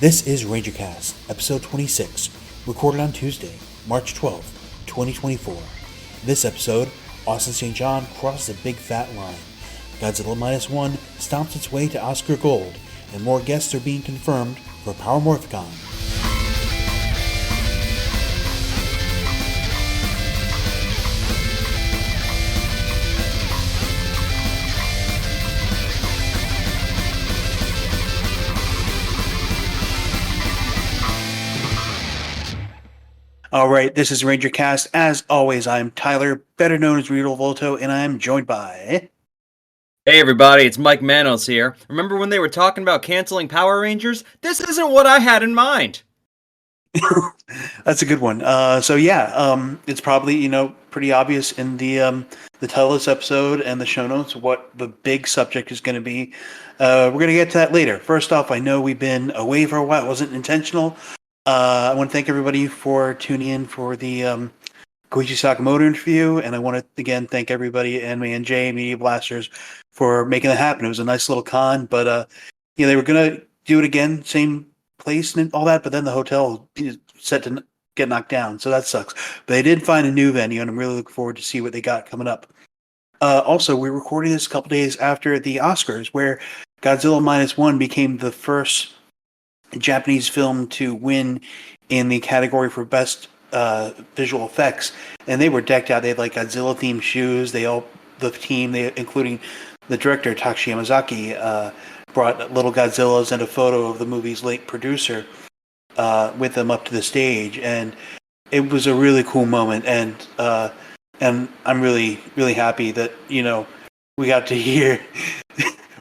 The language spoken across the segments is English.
This is RangerCast, episode 26, recorded on Tuesday, March 12th, 2024. In this episode, Austin St. John crosses a big fat line. Godzilla Minus One stomps its way to Oscar Gold, and more guests are being confirmed for Power Morphicon. All right, this is RangerCast. As always, I'm Tyler, better known as Rito Volto, and I'm joined by... Hey everybody, it's Mike Manos here. Remember when they were talking about canceling Power Rangers? This isn't what I had in mind. That's a good one. It's probably, pretty obvious in the title of this episode and the show notes what the big subject is going to be. We're going to get to that later. First off, I know we've been away for a while. It wasn't intentional. I want to thank everybody for tuning in for the Koichi Sakamoto interview, and I want to again thank everybody at Anime NJ Media Blasters for making that happen. It was a nice little con, but they were gonna do it again, same place and all that, but then the hotel is set to get knocked down, so that sucks. But they did find a new venue, and I'm really looking forward to see what they got coming up. Also, we're recording this a couple days after the Oscars, where Godzilla Minus One became the first Japanese film to win in the category for best visual effects, and they were decked out. They had like Godzilla themed shoes. Including the director Takashi Yamazaki, brought little Godzillas and a photo of the movie's late producer with them up to the stage, and it was a really cool moment. And I'm really really happy that we got to hear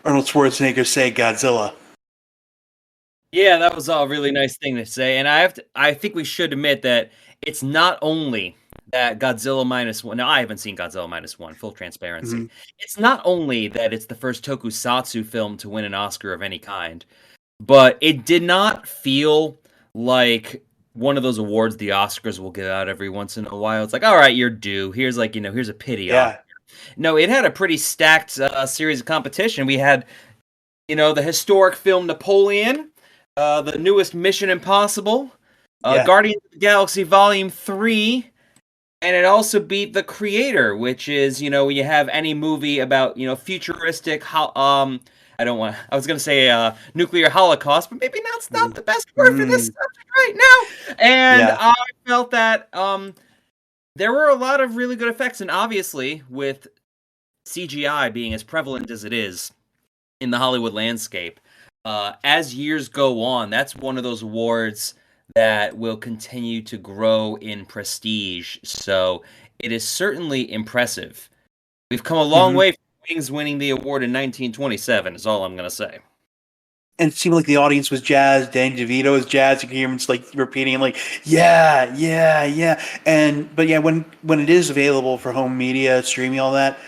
Arnold Schwarzenegger say Godzilla. Yeah, that was a really nice thing to say, and I think we should admit that it's not only that Godzilla Minus One. Now, I haven't seen Godzilla Minus One. Full transparency. Mm-hmm. It's not only that it's the first tokusatsu film to win an Oscar of any kind, but it did not feel like one of those awards the Oscars will give out every once in a while. It's like, all right, you're due. Here's here's a pity. Yeah. No, it had a pretty stacked series of competition. We had, the historic film Napoleon. The newest Mission Impossible, Guardians of the Galaxy Volume 3, and it also beat The Creator, which is, when you have any movie about, futuristic, I was going to say nuclear holocaust, but maybe that's not the best word for this subject right now. And I felt that there were a lot of really good effects, and obviously, with CGI being as prevalent as it is in the Hollywood landscape, as years go on, that's one of those awards that will continue to grow in prestige. So it is certainly impressive. We've come a long way from Wings winning the award in 1927, is all I'm going to say. And it seemed like the audience was jazzed. Danny DeVito was jazzed. You can hear him just like repeating, like, yeah. But when it is available for home media, streaming, all that,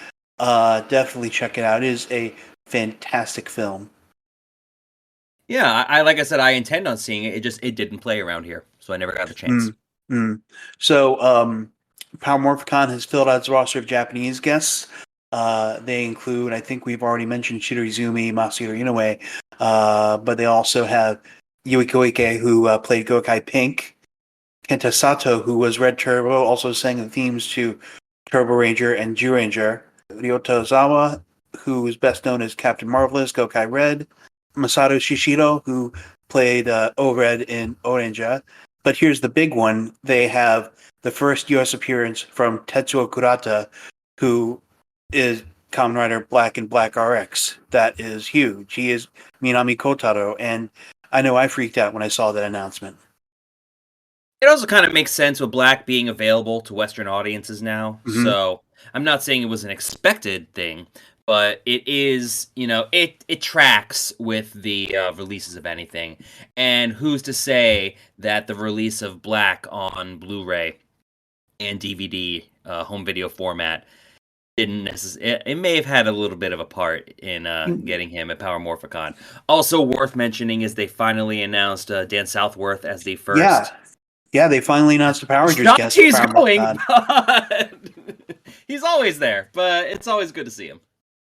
definitely check it out. It is a fantastic film. Yeah, like I said, I intend on seeing it. It didn't play around here, so I never got the chance. So, Power Morphicon has filled out its roster of Japanese guests. They include, I think we've already mentioned Shidoizumi, Masahiro Inoue, but they also have Yui Koike, who played Gokai Pink, Kenta Sato, who was Red Turbo, also sang the themes to Turbo Ranger and Zyuranger, Ryota Ozawa, who is best known as Captain Marvelous, Gokai Red, Masato Shishido, who played O-Red in Orange. But here's the big one. They have the first U.S. appearance from Tetsuo Kurata, who is Kamen Rider Black and Black RX. That is huge. He is Minami Kotaro, and I know I freaked out when I saw that announcement. It also kind of makes sense with Black being available to Western audiences now. So I'm not saying it was an expected thing, but it is, it tracks with the releases of anything. And who's to say that the release of Black on Blu-ray and DVD home video format didn't necessarily... It may have had a little bit of a part in getting him at Power Morphicon. Also worth mentioning is they finally announced Dan Southworth as the first... Yeah, they finally announced the Power Rangers guest. He's going, but he's always there. But it's always good to see him.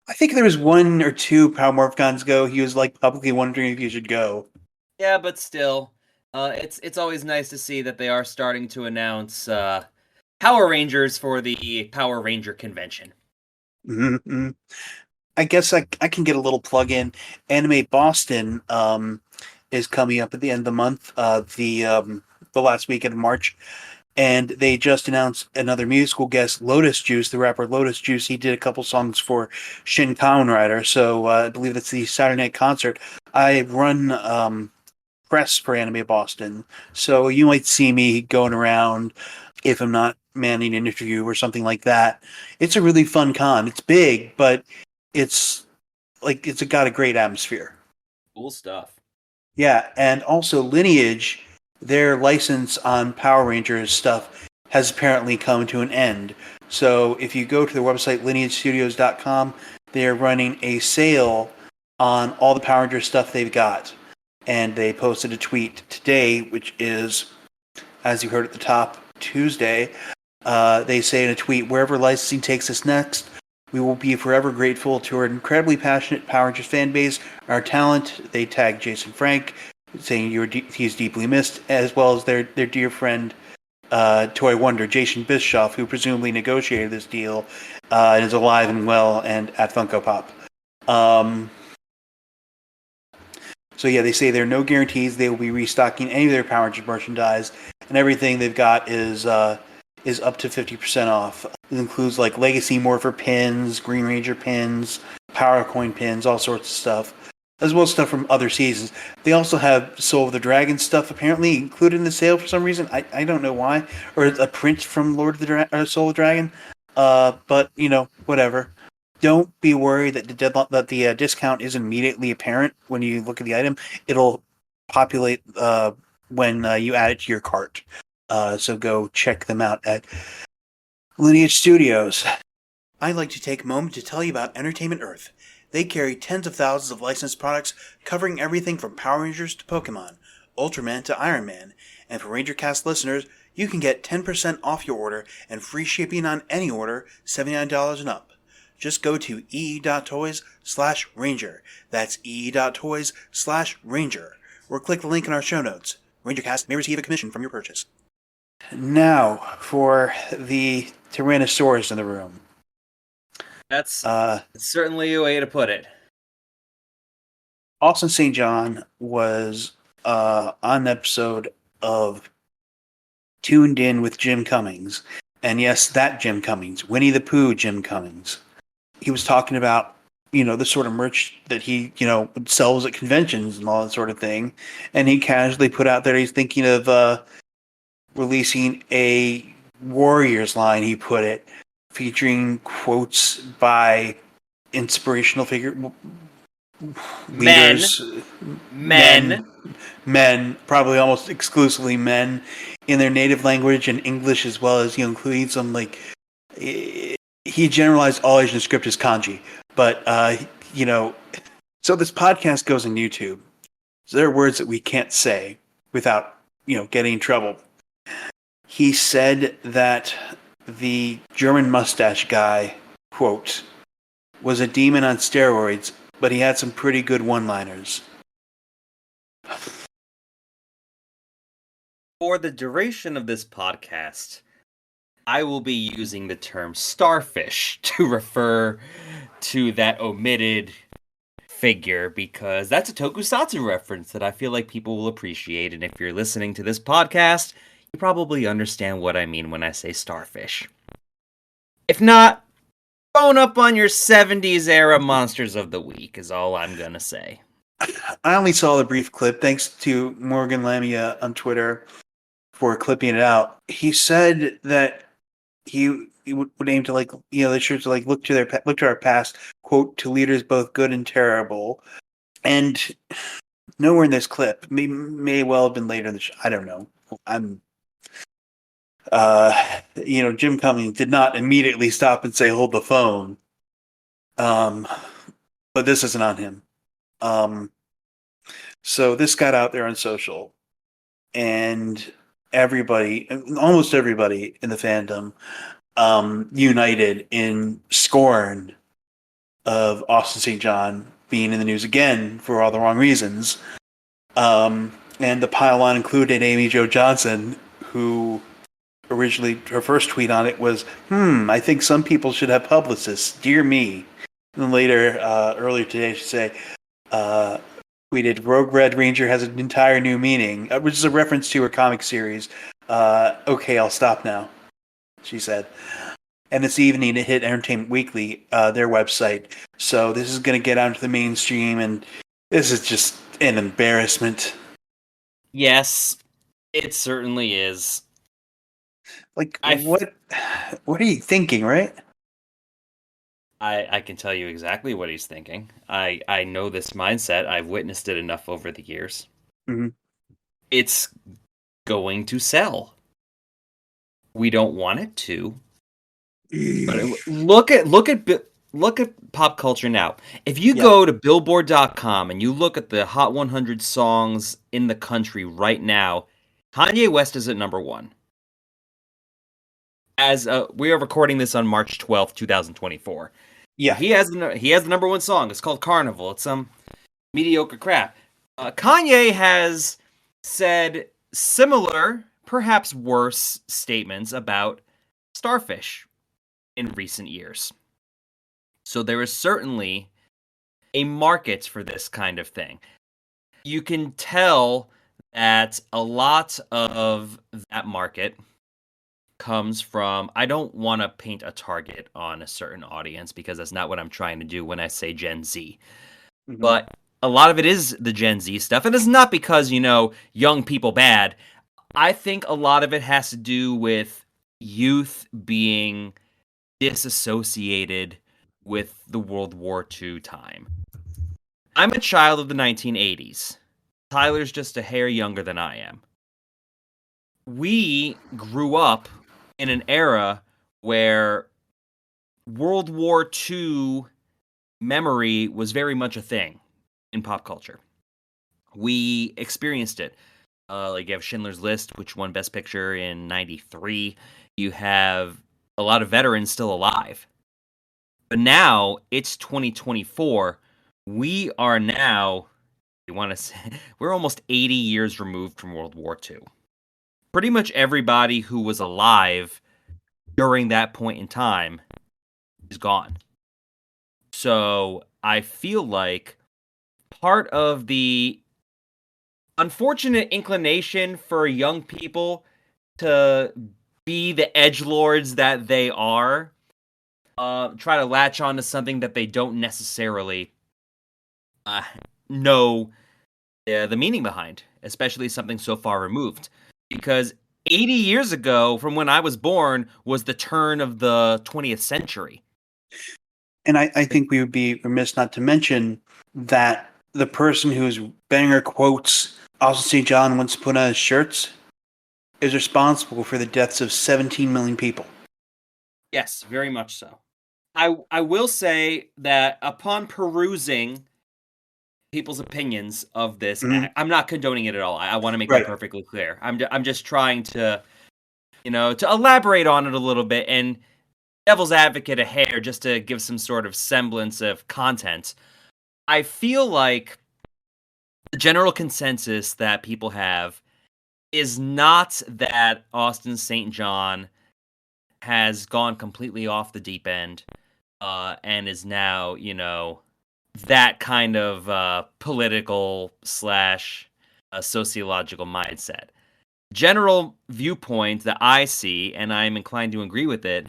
I think there was one or two Power Morphicons ago. He was like publicly wondering if he should go. Yeah, but still, it's always nice to see that they are starting to announce Power Rangers for the Power Ranger convention. Mm-hmm. I guess I can get a little plug in. Anime Boston is coming up at the end of the month, the last weekend of March, and they just announced another musical guest, Lotus Juice, the rapper Lotus Juice. He did a couple songs for Shin Kamen Rider, so I believe that's the Saturday night concert. I run press for Anime Boston, so you might see me going around if I'm not manning an interview or something like that. It's a really fun con. It's big, but it's it's got a great atmosphere. Cool stuff. Yeah, and also Lineage, their license on Power Rangers stuff has apparently come to an end. So if you go to their website lineagestudios.com, they're running a sale on all the Power Rangers stuff they've got. And they posted a tweet today, which is, as you heard at the top, Tuesday. They say in a tweet, wherever licensing takes us next, we will be forever grateful to our incredibly passionate Power Rangers fan base, our talent. They tag Jason Frank, saying he's deeply missed, as well as their dear friend, Toy Wonder, Jason Bischoff, who presumably negotiated this deal, and is alive and well and at Funko Pop. So yeah, they say there are no guarantees they will be restocking any of their Power Rangers merchandise, and everything they've got is up to 50% off. It includes like Legacy Morpher pins, Green Ranger pins, Power Coin pins, all sorts of stuff, as well as stuff from other seasons. They also have Soul of the Dragon stuff apparently included in the sale for some reason. I don't know why, or a print from Soul of the Dragon. But whatever. Don't be worried that the discount isn't immediately apparent when you look at the item. It'll populate when you add it to your cart. So go check them out at Lineage Studios. I'd like to take a moment to tell you about Entertainment Earth. They carry tens of thousands of licensed products covering everything from Power Rangers to Pokemon, Ultraman to Iron Man. And for RangerCast listeners, you can get 10% off your order and free shipping on any order $79 and up. Just go to ee.toys/ranger. That's ee.toys/ranger. Or click the link in our show notes. RangerCast may receive a commission from your purchase. Now, for the Tyrannosaurus in the room. That's certainly a way to put it. Austin St. John was on an episode of Tuned In with Jim Cummings. And yes, that Jim Cummings. Winnie the Pooh Jim Cummings. He was talking about, the sort of merch that he, sells at conventions and all that sort of thing. And he casually put out there he's thinking of releasing a Warriors line, he put it, featuring quotes by inspirational leaders. Men, probably almost exclusively men, in their native language and English, as well as, including some, he generalized all Asian script as kanji. But, so this podcast goes on YouTube. So there are words that we can't say without, getting in trouble. He said that the German mustache guy, quote, was a demon on steroids, but he had some pretty good one-liners. For the duration of this podcast, I will be using the term starfish to refer to that omitted figure, because that's a tokusatsu reference that I feel like people will appreciate, and if you're listening to this podcast, you probably understand what I mean when I say starfish. If not, bone up on your 70s era Monsters of the Week is all I'm gonna say. I only saw the brief clip, thanks to Morgan Lamia on Twitter for clipping it out. He said that he would aim to they should look to our past, quote, to leaders both good and terrible. And nowhere in this clip, may well have been later in the show, I don't know. Jim Cummings did not immediately stop and say, hold the phone. But this isn't on him. So this got out there on social, and almost everybody in the fandom, united in scorn of Austin St. John being in the news again for all the wrong reasons. And the pile-on included Amy Jo Johnson, who originally her first tweet on it was, I think some people should have publicists. Dear me. And then later, earlier today, she said, tweeted, Rogue Red Ranger has an entire new meaning, which is a reference to her comic series. Okay, I'll stop now, she said. And this evening, it hit Entertainment Weekly, their website. So this is going to get out into the mainstream, and this is just an embarrassment. Yes, it certainly is. Like, what are you thinking, right? I can tell you exactly what he's thinking. I know this mindset. I've witnessed it enough over the years. Mm-hmm. It's going to sell. We don't want it to. But look at pop culture now. If you go to Billboard.com and you look at the Hot 100 songs in the country right now, Kanye West is at number 1. As we are recording this on March 12th, 2024. Yeah, he has the number 1 song. It's called Carnival. It's some mediocre crap. Kanye has said similar, perhaps worse, statements about Starfish in recent years. So there is certainly a market for this kind of thing. You can tell that a lot of that market comes from, I don't want to paint a target on a certain audience because that's not what I'm trying to do when I say Gen Z. Mm-hmm. But a lot of it is the Gen Z stuff, and it's not because, young people bad. I think a lot of it has to do with youth being disassociated with the World War II time. I'm a child of the 1980s. Tyler's just a hair younger than I am. We grew up in an era where World War II memory was very much a thing in pop culture. We experienced it. Like you have Schindler's List, which won Best Picture in 93. You have a lot of veterans still alive. But now it's 2024. We are now, we're almost 80 years removed from World War II. Pretty much everybody who was alive during that point in time is gone. So I feel like part of the unfortunate inclination for young people to be the edgelords that they are, try to latch on to something that they don't necessarily know the meaning behind, especially something so far removed. Because 80 years ago, from when I was born, was the turn of the 20th century. And I think we would be remiss not to mention that the person whose banger quotes Austin St. John once put on his shirts is responsible for the deaths of 17 million people. Yes, very much so. I will say that upon perusing people's opinions of this, I'm not condoning it at all. I want to make that perfectly clear. I'm just trying to, to elaborate on it a little bit and devil's advocate a hair just to give some sort of semblance of content. I feel like the general consensus that people have is not that Austin St. John has gone completely off the deep end and is now, that kind of political / sociological mindset. General viewpoint that I see, and I'm inclined to agree with it,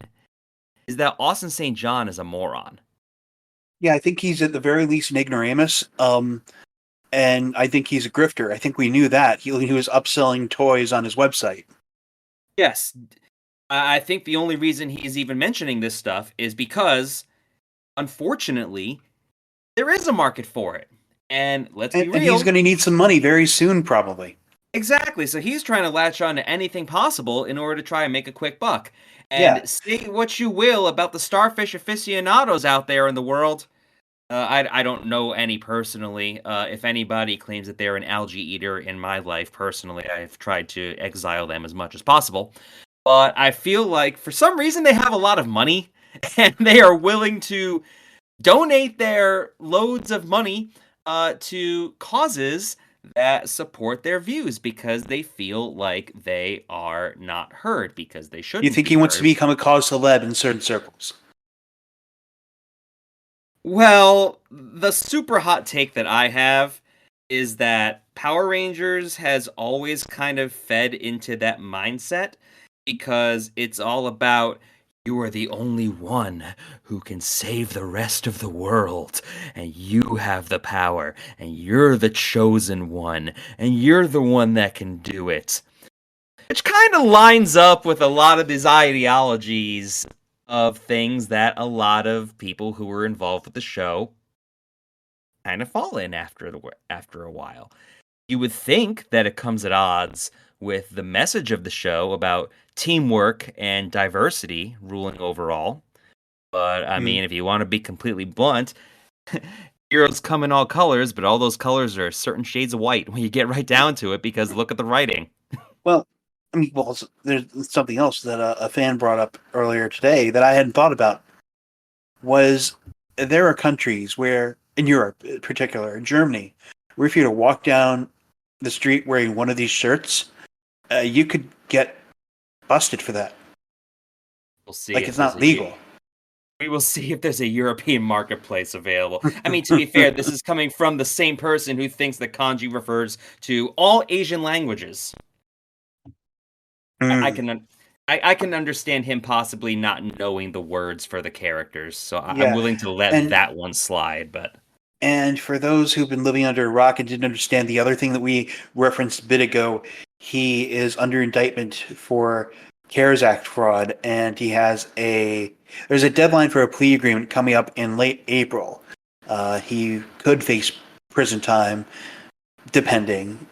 is that Austin St. John is a moron. Yeah, I think he's at the very least an ignoramus. And I think he's a grifter. I think we knew that. He was upselling toys on his website. Yes. I think the only reason he's even mentioning this stuff is because, unfortunately, there is a market for it. And let's be real. And he's going to need some money very soon, probably. Exactly. So he's trying to latch on to anything possible in order to try and make a quick buck. And say what you will about the starfish aficionados out there in the world. I don't know any personally. If anybody claims that they're an algae eater in my life personally, I've tried to exile them as much as possible. But I feel like for some reason they have a lot of money and they are willing to donate their loads of money to causes that support their views because they feel like they are not heard because they You shouldn't think be he wants to heard. become a cause celeb in certain circles? Well, the super hot take that I have is that Power Rangers has always kind of fed into that mindset because it's all about you are the only one who can save the rest of the world, and you have the power, and you're the chosen one, and you're the one that can do it. Which kind of lines up with a lot of these ideologies of things that a lot of people who were involved with the show kind of fall in after a while. You would think that it comes at odds with the message of the show about teamwork and diversity ruling overall. But I Mm. mean, if you want to be completely blunt, heroes come in all colors, but all those colors are certain shades of white when you get right down to it because look at the writing. Well, I mean, well, there's something else that a fan brought up earlier today that I hadn't thought about. Was there are countries where, in Europe in particular, in Germany, where if you were to walk down the street wearing one of these shirts, you could get busted for that. We'll see Like if it's there's not a legal. we will see if there's a European marketplace available. I mean, to be fair, this is coming from the same person who thinks that kanji refers to all Asian languages. I Mm. can I can understand him possibly not knowing the words for the characters, so I'm Yeah, willing to let and that one slide. But and for those who've been living under a rock and didn't understand the other thing that we referenced a bit ago, he is under indictment for CARES Act fraud, and there's a deadline for a plea agreement coming up in late April. He could face prison time, depending.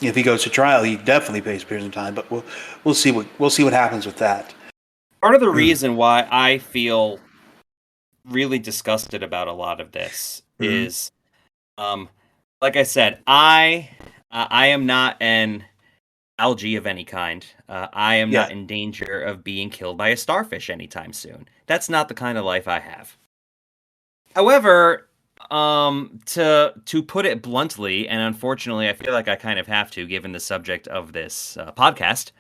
If he goes to trial, he definitely face prison time. But we'll see what happens with that. part of the reason why I feel really disgusted about a lot of this Mhm. is, um, like I said, I am not an algae of any kind. I am Yeah, not in danger of being killed by a starfish anytime soon. That's not the kind of life I have. However, to put it bluntly, and unfortunately, I feel like I kind of have to, given the subject of this podcast,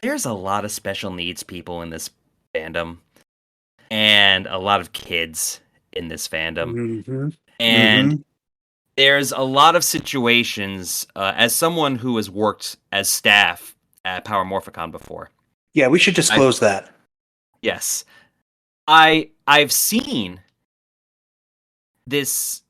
there's a lot of special needs people in this fandom, and a lot of kids in this fandom, hmm and hmm there's a lot of situations. As someone who has worked as staff at Power Morphicon before, Yeah, we should I've disclose that. yes, I've seen this.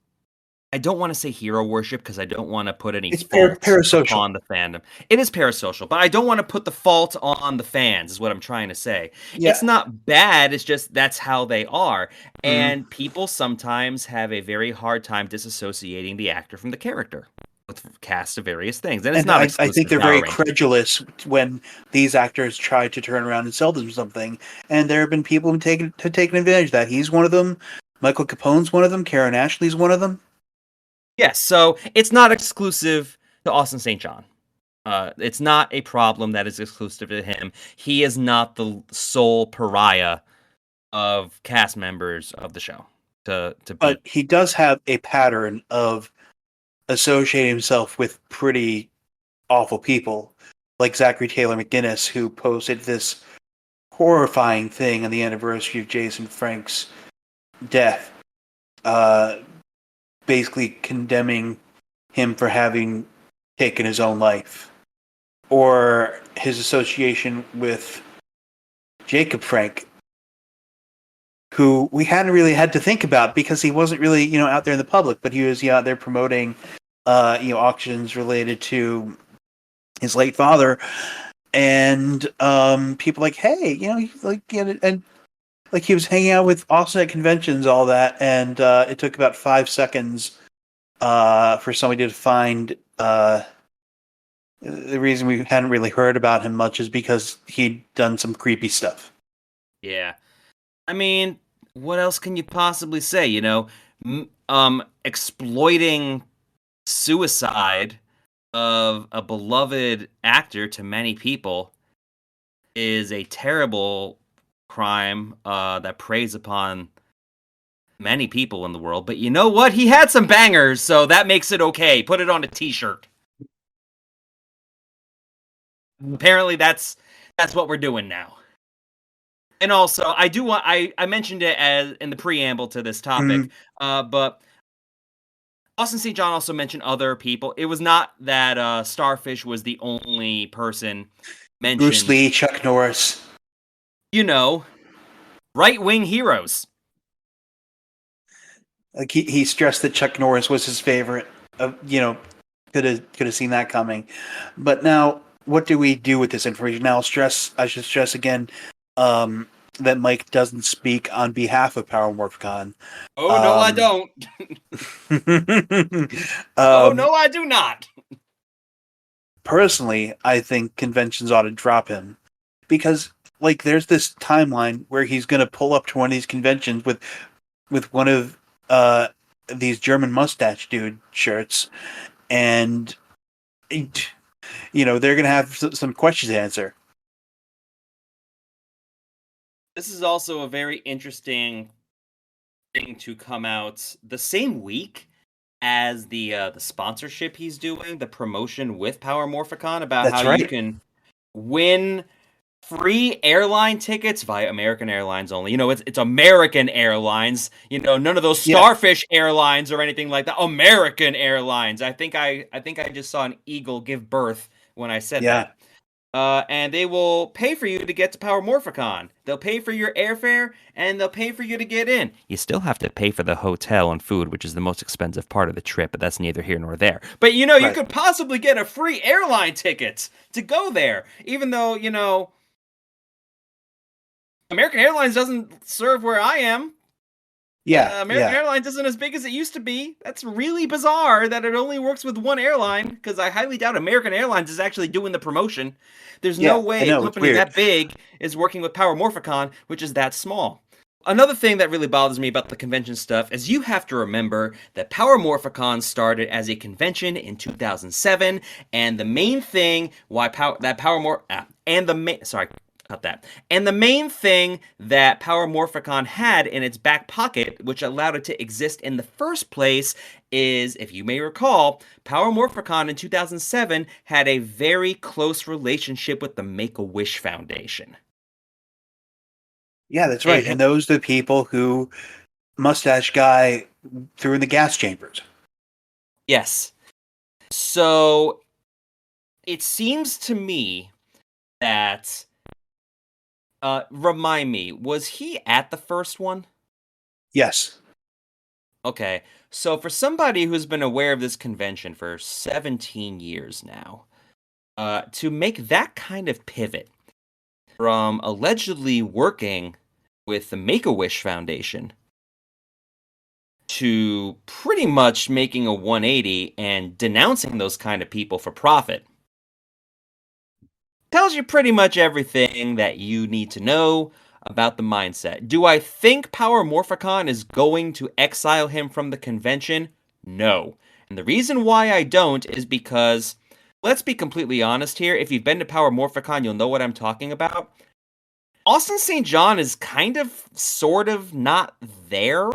I don't want to say hero worship because I don't want to put any It's fault parasocial. upon the fandom. It is parasocial, but I don't want to put the fault on the fans, is what I'm trying to say. Yeah. It's not bad, it's just that's how they are. Mhm. And people sometimes have a very hard time disassociating the actor from the character with cast of various things. And it's And not I exclusive think to they're Power very Rangers. credulous when these actors try to turn around and sell them something. And there have been people who taken advantage of that. He's one of them. Michael Capone's one of them. Karen Ashley's one of them. Yes, so it's not exclusive to Austin St. John. It's not a problem that is exclusive to him. He is not the sole pariah of cast members of the show to But be. he does have a pattern of associating himself with pretty awful people, like Zachary Taylor McGinnis, who posted this horrifying thing on the anniversary of Jason Frank's death, uh, basically condemning him for having taken his own life, or his association with Jacob Frank, who we hadn't really had to think about because he wasn't really, out there in the public, but he was, out there promoting, auctions related to his late father, and people like, hey, like, and like he was hanging out with Austin at conventions, all that, and it took about 5 seconds for somebody to find the reason we hadn't really heard about him much is because he'd done some creepy stuff. Yeah, I mean, what else can you possibly say? Exploiting suicide of a beloved actor to many people is a terrible crime that preys upon many people in the world, but you know what? He had some bangers, so that makes it okay. Put it on a t-shirt. Apparently that's what we're doing now. And also, I mentioned it as in the preamble to this topic, Mhm. but Austin St. John also mentioned other people. It was not that Starfish was the only person Bruce mentioned. Lee, Chuck Norris. You know, right-wing heroes. Like he stressed that Chuck Norris was his favorite. Could have seen that coming. But now, what do we do with this information? Now, I should stress again um, that Mike doesn't speak on behalf of Power Morphicon. Oh no, I Um, don't. Oh um, no, I do not. Personally, I think conventions ought to drop him because, like, there's this timeline where he's going to pull up to one of these conventions with one of uh, these German mustache dude shirts, and they're going to have some questions to answer. This is also a very interesting thing to come out the same week as the sponsorship he's doing, the promotion with Power Morphicon about how That's you right. can win free airline tickets via American Airlines only. It's American Airlines. None of those Yeah, Starfish Airlines or anything like that. American Airlines. I think I just saw an eagle give birth when I said yeah, that. And they will pay for you to get to Power Morphicon. They'll pay for your airfare and they'll pay for you to get in. You still have to pay for the hotel and food, which is the most expensive part of the trip, but that's neither here nor there. But you right. could possibly get a free airline ticket to go there, even though, American Airlines doesn't serve where I am. Yeah, American yeah, Airlines isn't as big as it used to be. That's really bizarre that it only works with one airline, because I highly doubt American Airlines is actually doing the promotion. There's no yeah. I way a know it's company weird. that big is working with Power Morphicon, which is that small. Another thing that really bothers me about the convention stuff is you have to remember that Power Morphicon started as a convention in 2007, and the main thing why Power that Power Mor and the main sorry cut that. And the main thing that Power Morphicon had in its back pocket, which allowed it to exist in the first place, is, if you may recall, Power Morphicon in 2007 had a very close relationship with the Make-A-Wish Foundation. Yeah, that's right. They, And those are the people who Mustache Guy threw in the gas chambers. yes. So it seems to me that, remind me, was he at the first one? Yes. Okay, so for somebody who's been aware of this convention for 17 years now, to make that kind of pivot from allegedly working with the Make-A-Wish Foundation to pretty much making a 180 and denouncing those kind of people for profit tells you pretty much everything that you need to know about the mindset. Do I think Power Morphicon is going to exile him from the convention? No. And the reason why I don't is because, let's be completely honest here, if you've been to Power Morphicon, you'll know what I'm talking about. Austin St. John is kind of, sort of not there,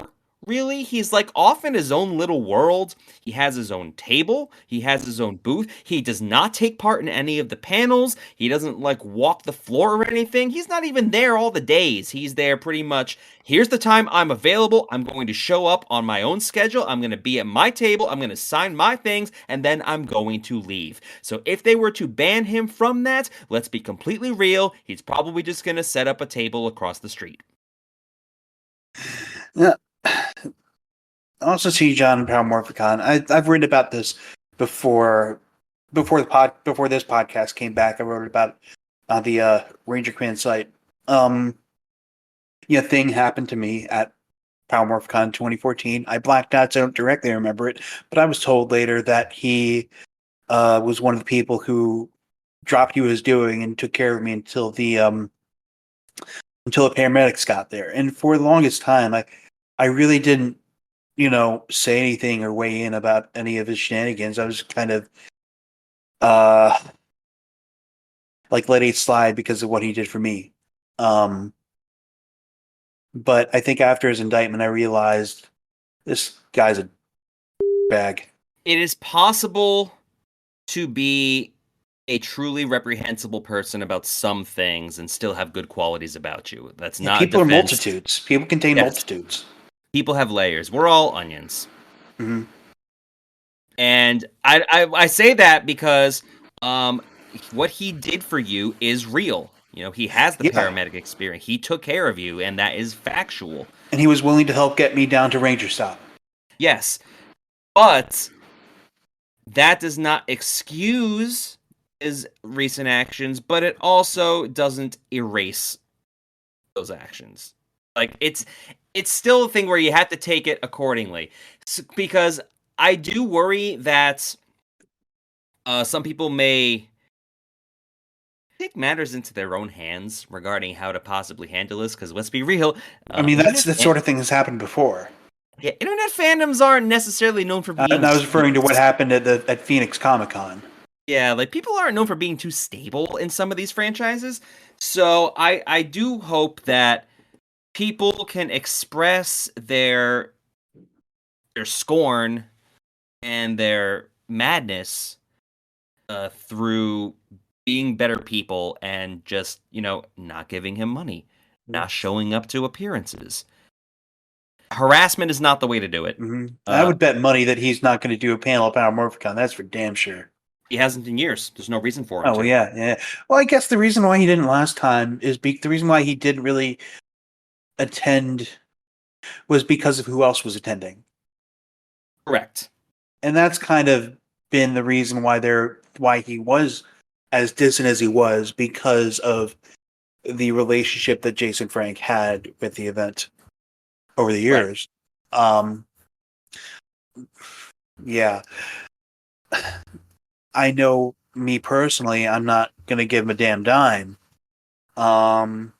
really. He's like off in his own little world. He has his own table. He has his own booth. He does not take part in any of the panels. He doesn't like walk the floor or anything. He's not even there all the days. He's there pretty much. Here's the time I'm available. I'm going to show up on my own schedule. I'm going to be at my table. I'm going to sign my things, and then I'm going to leave. So if they were to ban him from that, let's be completely real. He's probably just going to set up a table across the street. Yeah. Also, see John and Power Morphicon. I've written about this before. Before this podcast came back, I wrote about it on the Ranger Command site. Thing happened to me at Power Morphicon 2014. I blacked out, so I don't directly remember it, but I was told later that he was one of the people who dropped what he was doing and took care of me until the paramedics got there. And for the longest time, I really didn't say anything or weigh in about any of his shenanigans. I was kind of uh like letting it slide because of what he did for me. Um But I think after his indictment, I realized this guy's a bag. It is possible to be a truly reprehensible person about some things and still have good qualities about you. That's Yeah, not a people are defense. multitudes. People contain Yes. multitudes. People have layers. We're all onions. Hmm. And I say that because what he did for you is real. You know, he has the Yeah, paramedic experience. He took care of you, and that is factual. and he was willing to help get me down to Ranger stop. Yes, but that does not excuse his recent actions, but it also doesn't erase those actions. Like it's still a thing where you have to take it accordingly. Because I do worry that some people may take matters into their own hands regarding how to possibly handle this. Because let's be real, I mean, that's the internet sort of thing that's happened before. yeah, internet fandoms aren't necessarily known for being. And I was referring to what stable. happened at Phoenix Comic Con. Yeah, like people aren't known for being too stable in some of these franchises. So I do hope that people can express their scorn and their madness through being better people and just, you know, not giving him money, not showing up to appearances. Harassment is not the way to do it. Mm-hmm. I would bet money that he's not going to do a panel at Morphicon. That's for damn sure. He hasn't in years. There's no reason for him Oh, well, to. yeah, yeah. Well, I guess the reason why he didn't last time is the reason why he didn't really attend was because of who else was attending. Correct. And that's kind of been the reason why he was as distant as he was, because of the relationship that Jason Frank had with the event over the years. Right. Yeah. I know me personally, I'm not going to give him a damn dime. And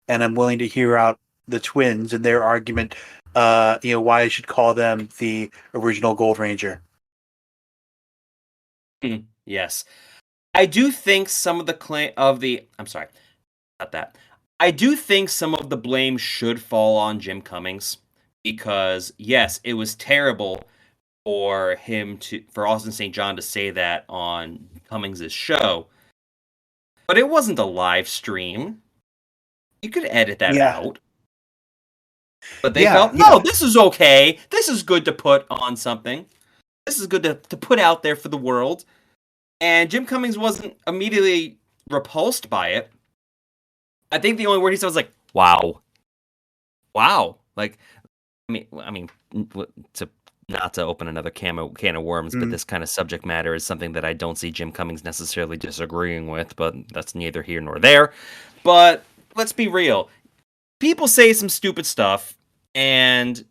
I'm willing to hear out the twins and their argument, why I should call them the original Gold Ranger. Yes. I do think some of the I'm sorry, not that. I do think some of the blame should fall on Jim Cummings because yes, it was terrible for Austin St. John to say that on Cummings' show, but it wasn't a live stream. You could edit that out. But they felt, no, this is okay. This is good to put on something. This is good to put out there for the world. And Jim Cummings wasn't immediately repulsed by it. I think the only word he said was like, "Wow, wow." Like, I mean, to not to open another can of worms, but this kind of subject matter is something that I don't see Jim Cummings necessarily disagreeing with. But that's neither here nor there. But let's be real. People say some stupid stuff, and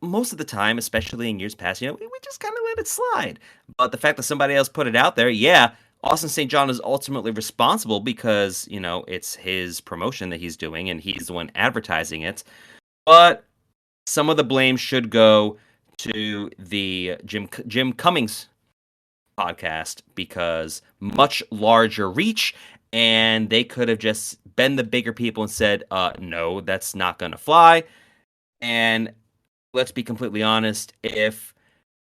most of the time, especially in years past, we just kind of let it slide. But the fact that somebody else put it out there, yeah, Austin St. John is ultimately responsible because, it's his promotion that he's doing and he's the one advertising it. But some of the blame should go to the Jim Cummings podcast because much larger reach, and they could have just been the bigger people and said, no, that's not going to fly. And let's be completely honest, if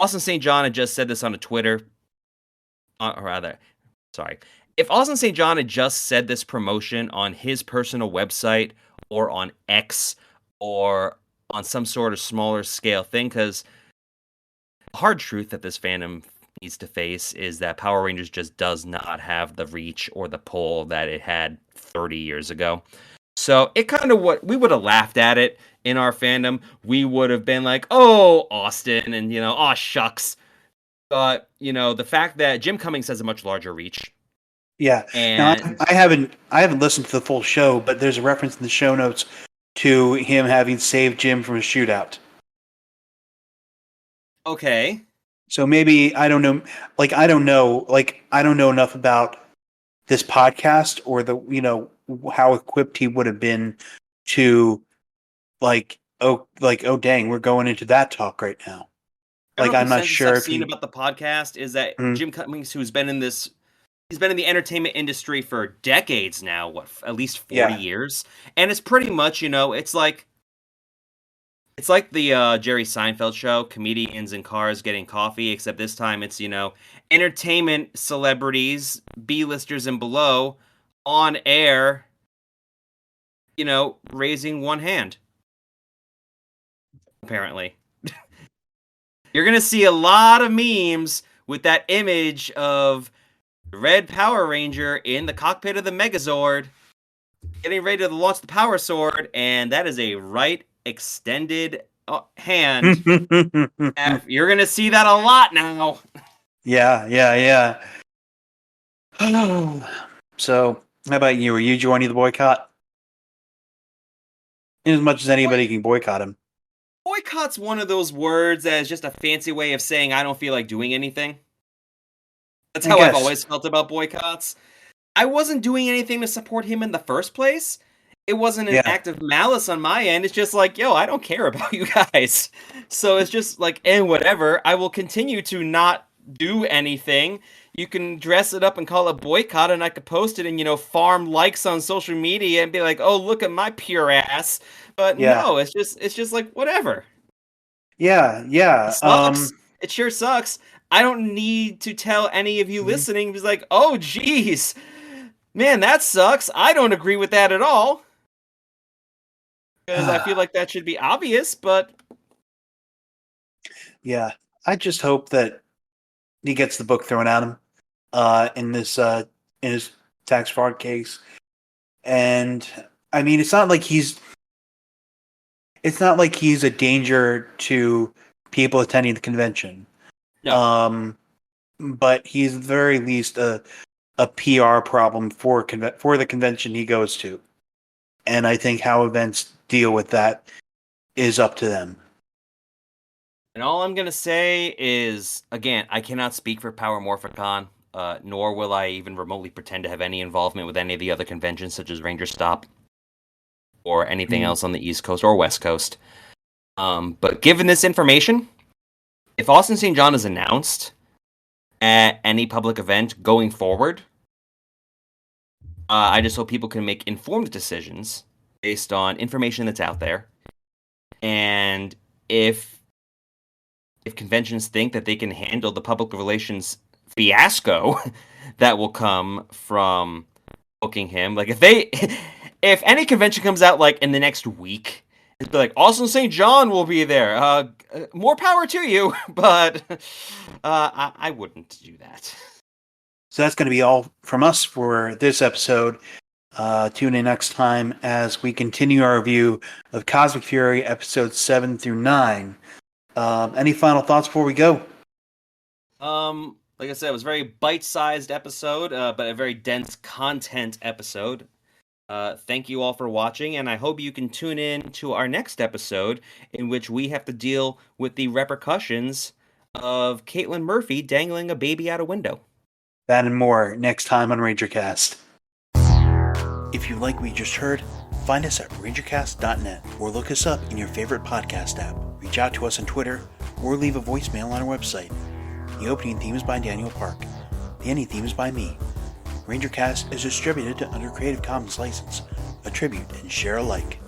Austin St. John had just said this on a Twitter, if Austin St. John had just said this promotion on his personal website or on X or on some sort of smaller scale thing, because the hard truth that this fandom needs to face is that Power Rangers just does not have the reach or the pull that it had 30 years ago. So it kind of we would have laughed at it in our fandom. We would have been like, oh, Austin, and, oh, shucks. But, the fact that Jim Cummings has a much larger reach. Yeah. And now, I haven't listened to the full show, but there's a reference in the show notes to him having saved Jim from a shootout. Okay. So maybe, I don't know. I don't know enough about this podcast or how equipped he would have been to oh dang, we're going into that talk right now. I'm not sure I've seen about the podcast is that Jim Cummings, who's been in this he's been in the entertainment industry for decades now, at least 40 Yeah. years. And it's pretty much, it's like the Jerry Seinfeld show, comedians in cars getting coffee, except this time it's, entertainment celebrities, B-listers and below, on air, raising one hand. Apparently. You're going to see a lot of memes with that image of the Red Power Ranger in the cockpit of the Megazord getting ready to launch the Power Sword, and that is a right extended hand. You're going to see that a lot now. Yeah. So, how about you? Are you joining the boycott? In as much as anybody can boycott him. Boycott's one of those words that is just a fancy way of saying I don't feel like doing anything. That's how I've always felt about boycotts. I wasn't doing anything to support him in the first place. It wasn't an act of malice on my end. It's just like, I don't care about you guys. So it's just like, whatever. I will continue to not do anything. You can dress it up and call it boycott, and I could post it and, farm likes on social media and be like, oh, look at my pure ass. But no, it's just like, whatever. Yeah. It sucks. It sure sucks. I don't need to tell any of you listening, it's like, oh, geez, man, that sucks. I don't agree with that at all. Because I feel like that should be obvious, but... Yeah, I just hope that he gets the book thrown at him in his tax fraud case. And, I mean, it's not like he's a danger to people attending the convention. No. But he's at the very least a PR problem for the convention he goes to. And I think how events deal with that is up to them. And all I'm going to say is, again, I cannot speak for Power Morphicon, nor will I even remotely pretend to have any involvement with any of the other conventions, such as Ranger Stop, or anything else on the East Coast or West Coast. But given this information, if Austin St. John is announced at any public event going forward, I just hope people can make informed decisions based on information that's out there. And if conventions think that they can handle the public relations fiasco that will come from booking him, like if any convention comes out like in the next week, it'd be like, Austin St. John will be there. More power to you, but I wouldn't do that. So that's going to be all from us for this episode. Tune in next time as we continue our review of Cosmic Fury episodes 7 through 9. Any final thoughts before we go? Like I said, it was a very bite-sized episode, but a very dense content episode. Thank you all for watching, and I hope you can tune in to our next episode, in which we have to deal with the repercussions of Caitlin Murphy dangling a baby out a window. That and more next time on RangerCast. If you like what you just heard, find us at rangercast.net or look us up in your favorite podcast app. Reach out to us on Twitter or leave a voicemail on our website. The opening theme is by Daniel Park. The ending theme is by me. RangerCast is distributed under Creative Commons license. Attribute and share alike.